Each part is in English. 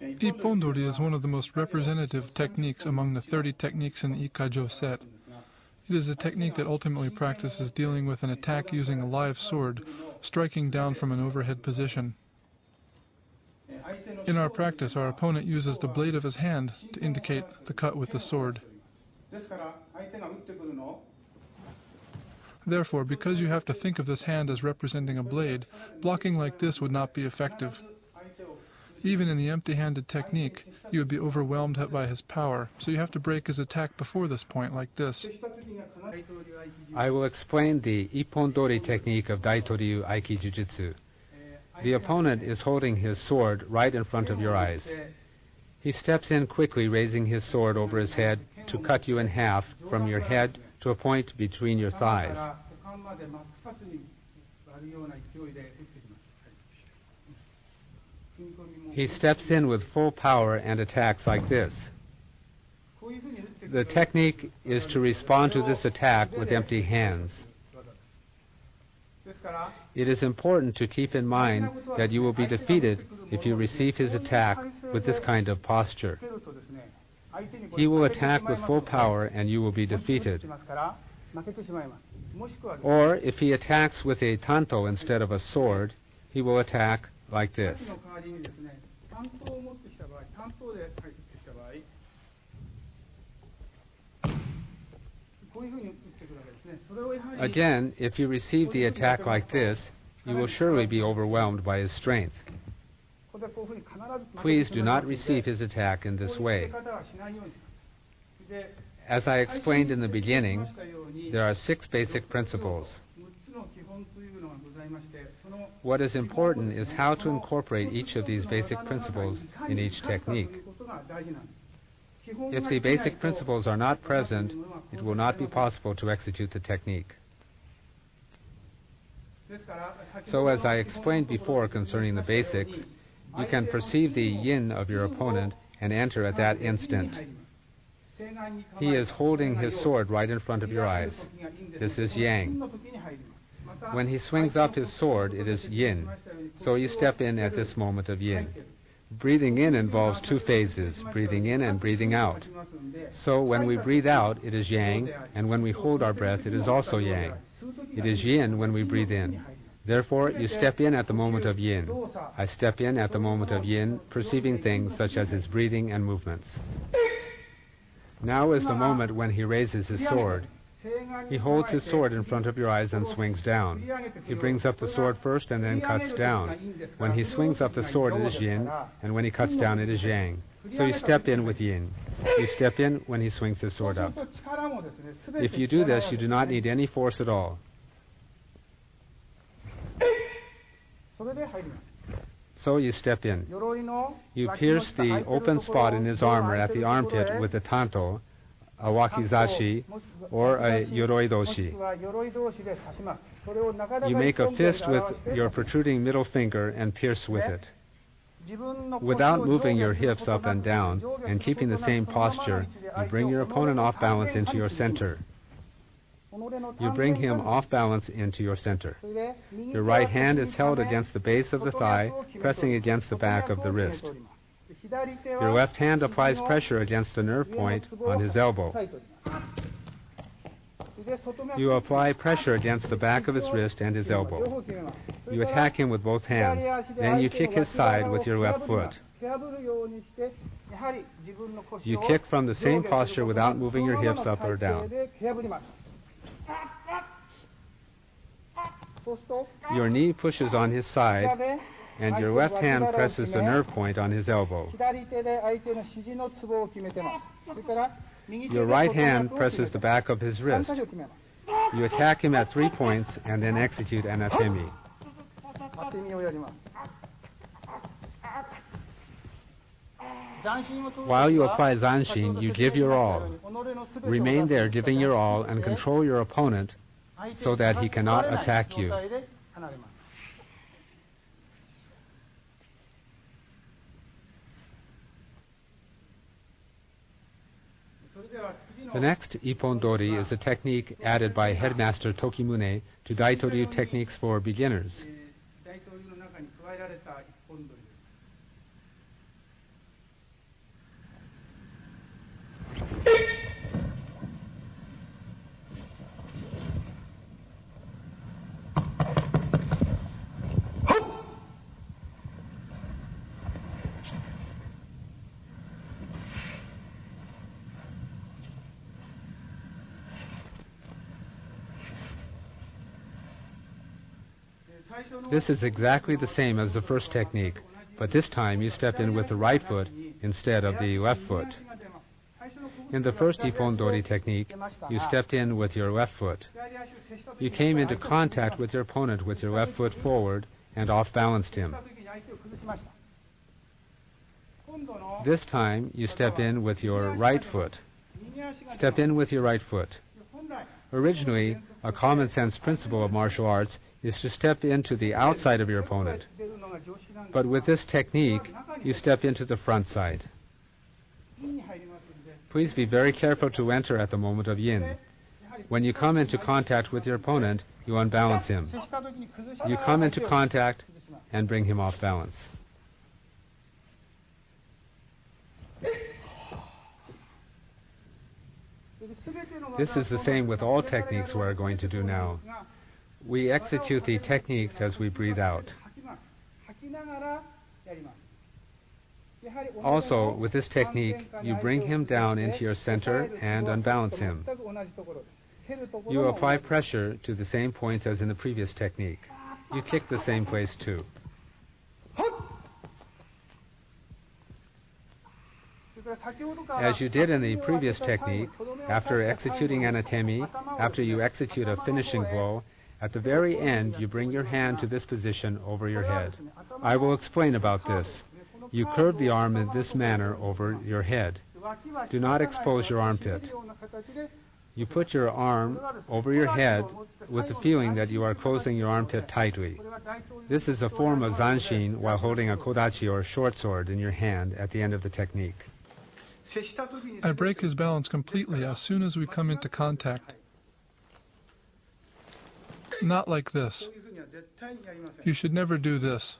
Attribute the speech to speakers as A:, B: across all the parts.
A: Ippon Dori is one of the most representative techniques among the 30 techniques in the Ikkajo set. It is a technique that ultimately practices dealing with an attack using a live sword, striking down from an overhead position. In our practice, our opponent uses the blade of his hand to indicate the cut with the sword. Therefore, because you have to think of this hand as representing a blade, blocking like this would not be effective. Even in the empty-handed technique, you would be overwhelmed by his power, so you have to break his attack before this point, like this.
B: I will explain the Ippon Dori technique of Daitô Ryu Aikijujitsu. The opponent is holding his sword right in front of your eyes. He steps in quickly, raising his sword over his head to cut you in half from your head to a point between your thighs. He steps in with full power and attacks like this. The technique is to respond to this attack with empty hands. It is important to keep in mind that you will be defeated if you receive his attack with this kind of posture. He will attack with full power and you will be defeated. Or if he attacks with a tanto instead of a sword, he will attack like this. Again, if you receive the attack like this, you will surely be overwhelmed by his strength. Please do not receive his attack in this way. As I explained in the beginning, there are 6 basic principles. What is important is how to incorporate each of these basic principles in each technique. If the basic principles are not present, it will not be possible to execute the technique. So as I explained before concerning the basics, you can perceive the yin of your opponent and enter at that instant. He is holding his sword right in front of your eyes. This is yang. When he swings up his sword, it is yin. So you step in at this moment of yin. Breathing in involves 2 phases, breathing in and breathing out. So when we breathe out, it is yang, and when we hold our breath, it is also yang. It is yin when we breathe in. Therefore, you step in at the moment of yin. I step in at the moment of yin, perceiving things such as his breathing and movements. Now is the moment when he raises his sword. He holds his sword in front of your eyes and swings down. He brings up the sword first and then cuts down. When he swings up the sword, it is yin, and when he cuts down, it is yang. So you step in with yin. You step in when he swings his sword up. If you do this, you do not need any force at all. So you step in. You pierce the open spot in his armor at the armpit with a tanto, a wakizashi, or a yoroidoshi. You make a fist with your protruding middle finger and pierce with it. Without moving your hips up and down and keeping the same posture, you bring your opponent off balance into your center. You bring him off balance into your center. Your right hand is held against the base of the thigh, pressing against the back of the wrist. Your left hand applies pressure against the nerve point on his elbow. You apply pressure against the back of his wrist and his elbow. You attack him with both hands. Then you kick his side with your left foot. You kick from the same posture without moving your hips up or down. Your knee pushes on his side, and your left hand presses the nerve point on his elbow. Your right hand presses the back of his wrist. You attack him at 3 points and then execute an atemi. While you apply zanshin, you give your all. Remain there giving your all and control your opponent so that he cannot attack you. The next Ippon Dori is a technique added by Headmaster Tokimune to Daitô Ryu techniques for beginners. This is exactly the same as the first technique, but this time you step in with the right foot instead of the left foot. In the first Ippon Dori technique, you stepped in with your left foot. You came into contact with your opponent with your left foot forward and off-balanced him. This time, you step in with your right foot. Step in with your right foot. Originally, a common sense principle of martial arts is to step into the outside of your opponent. But with this technique, you step into the front side. Please be very careful to enter at the moment of yin. When you come into contact with your opponent, you unbalance him. You come into contact and bring him off balance. This is the same with all techniques we are going to do now. We execute the techniques as we breathe out. Also, with this technique, you bring him down into your center and unbalance him. You apply pressure to the same points as in the previous technique. You kick the same place too. As you did in the previous technique, after executing anatemi, after you execute a finishing blow, at the very end you bring your hand to this position over your head. I will explain about this. You curve the arm in this manner over your head. Do not expose your armpit. You put your arm over your head with the feeling that you are closing your armpit tightly. This is a form of zanshin while holding a kodachi or short sword in your hand at the end of the technique.
A: I break his balance completely as soon as we come into contact. Not like this. You should never do this.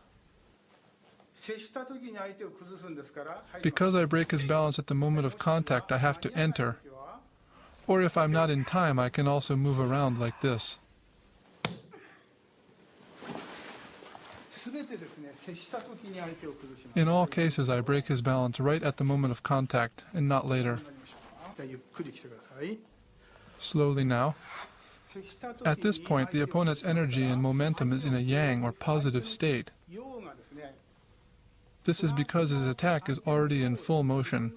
A: Because I break his balance at the moment of contact, I have to enter. Or if I'm not in time, I can also move around like this. In all cases, I break his balance right at the moment of contact, and not later. Slowly now. At this point, the opponent's energy and momentum is in a yang or positive state. This is because his attack is already in full motion.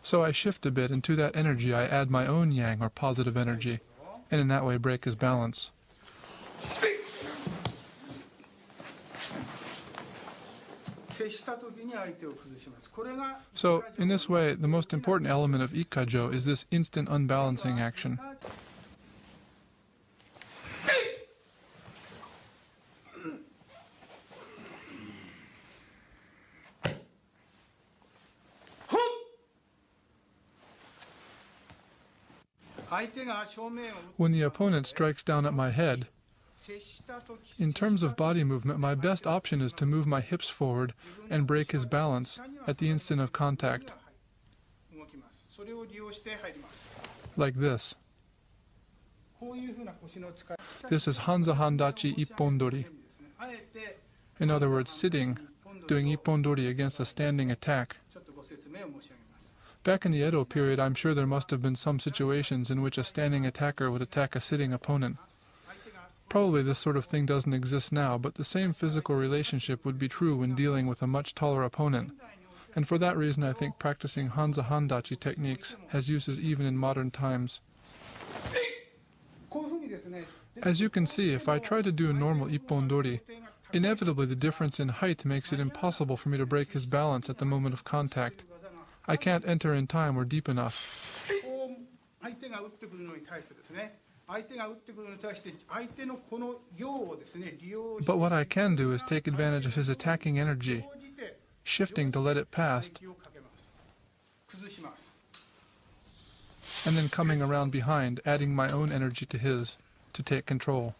A: So I shift a bit, and to that energy I add my own yang or positive energy, and in that way break his balance. So, in this way, the most important element of Ikkajo is this instant unbalancing action. When the opponent strikes down at my head, in terms of body movement, my best option is to move my hips forward and break his balance at the instant of contact. Like this. This is Hanza Handachi Ippon Dori. In other words, sitting, doing Ippon Dori against a standing attack. Back in the Edo period, I'm sure there must have been some situations in which a standing attacker would attack a sitting opponent. Probably this sort of thing doesn't exist now, but the same physical relationship would be true when dealing with a much taller opponent. And for that reason, I think practicing Hanza Handachi techniques has uses even in modern times. As you can see, if I try to do a normal Ippon Dori, inevitably the difference in height makes it impossible for me to break his balance at the moment of contact. I can't enter in time or deep enough. But what I can do is take advantage of his attacking energy, shifting to let it pass, and then coming around behind, adding my own energy to his, to take control.